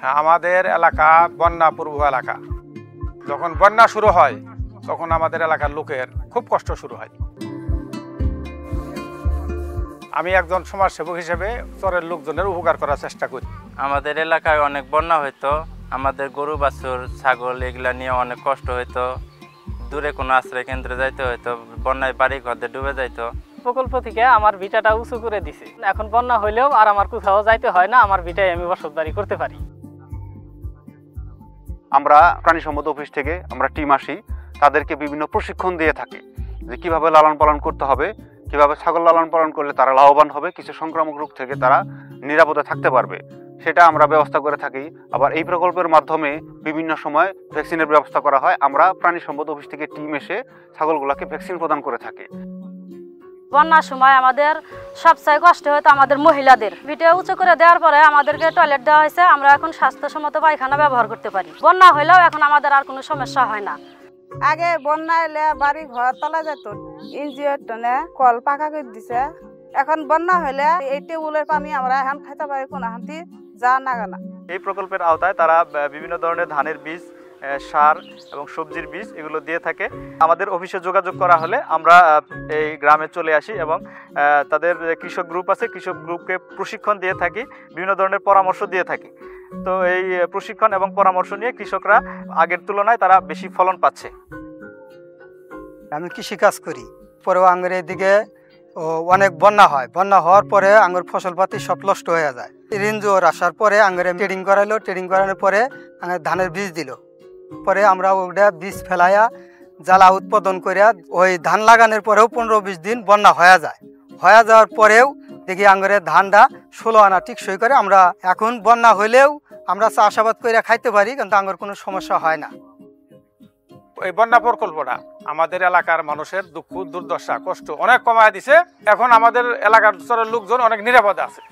হ্যাঁ, আমাদের এলাকা বন্যা পূর্ব এলাকা। যখন বন্যা শুরু হয় তখন আমাদের এলাকার লোকের খুব কষ্ট শুরু হয়। আমি একজন সমাজসেবক হিসেবে চরের লোকজনের উপকার করার চেষ্টা করি। আমাদের এলাকায় অনেক বন্যা হইতো, আমাদের গরু বাছুর ছাগল এগুলা নিয়ে অনেক কষ্ট হইতো, দূরে কোনো আশ্রয় কেন্দ্রে যাইতে হইতো, বন্যায় বাড়ি ঘর ডুবে যাইতো। প্রকল্প থেকে আমার ভিটাটা উঁচু করে দিছে, এখন বন্যা হইলেও আর আমার কোথাও যাইতে হয় না, আমার ভিটায় আমি বসত বাড়ি করতে পারি। আমরা প্রাণী সম্পদ অফিস থেকে আমরা টিম আসি, তাদেরকে বিভিন্ন প্রশিক্ষণ দিয়ে থাকি যে কিভাবে লালন পালন করতে হবে, কিভাবে ছাগল লালন পালন করলে তারা লাভবান হবে, কিছু সংক্রামক রোগ থেকে তারা নিরাপদে থাকতে পারবে, সেটা আমরা ব্যবস্থা করে থাকি। আবার এই প্রকল্পের মাধ্যমে বিভিন্ন সময় ভ্যাকসিনের ব্যবস্থা করা হয়। আমরা প্রাণী সম্পদ অফিস থেকে টিম এসে ছাগলগুলোকে ভ্যাকসিন প্রদান করে থাকি। বন্যার সময় আমাদের সবচেয়ে কষ্ট হতো আমাদের মহিলাদের। ভিটে উঁচু করে দেওয়ার পরে আমাদেরকে টয়লেট দেওয়া হয়েছে, আমরা এখন স্বাস্থ্যসম্মত পায়খানা ব্যবহার করতে পারি। বন্যা হইলেও এখন আমাদের আর কোনো সমস্যা হয় না। আগে বন্যা এলে বাড়ি ঘর তলা যেত, ইঞ্জিওর টনে কল পাকা করে দিছে। এখন বন্যা হইলে এই টেবুলের পানি আমরা এখন খাইতে পারি, কোনো হাঁটি যা না গানা। এই প্রকল্পের আওতায় তারা বিভিন্ন ধরনের ধানের বীজ, সার এবং সবজির বীজ এগুলো দিয়ে থাকে। আমাদের অফিসে যোগাযোগ করা হলে আমরা এই গ্রামে চলে আসি এবং তাদের কৃষক গ্রুপ আছে, কৃষক গ্রুপকে প্রশিক্ষণ দিয়ে থাকি, বিভিন্ন ধরনের পরামর্শ দিয়ে থাকি। তো এই প্রশিক্ষণ এবং পরামর্শ নিয়ে কৃষকরা আগের তুলনায় তারা বেশি ফলন পাচ্ছে। আমি কৃষিকাজ করি, পরেও আঙ্গুর এদিকে অনেক বন্যা হয়, বন্যা হওয়ার পরে আঙ্গুর ফসলপাতি সব নষ্ট হয়ে যায়। রেঞ্জোর আসার পরে আঙ্গুরে ট্রেডিং করাইলো, ট্রেডিং করানোর পরে আঙ্গুর ধানের বীজ দিল, পরে আমরা ওটা বীজ ফেলাইয়া জ্বালা উৎপাদন করিয়া ওই ধান লাগানোর পরেও 15-20 দিন বন্যা হয়ে যায়। হয়ে যাওয়ার পরেও দেখি আঙ্গুরের ধানটা 16 আনা টিকসই করে। আমরা এখন বন্যা হইলেও আমরা চাষাবাদ করে খাইতে পারি, কিন্তু আঙ্গুর কোনো সমস্যা হয় না। এই বন্যা প্রকল্পটা আমাদের এলাকার মানুষের দুঃখ দুর্দশা কষ্ট অনেক কমায় দিছে। এখন আমাদের এলাকার চরের লোকজন অনেক নিরাপদে আছে।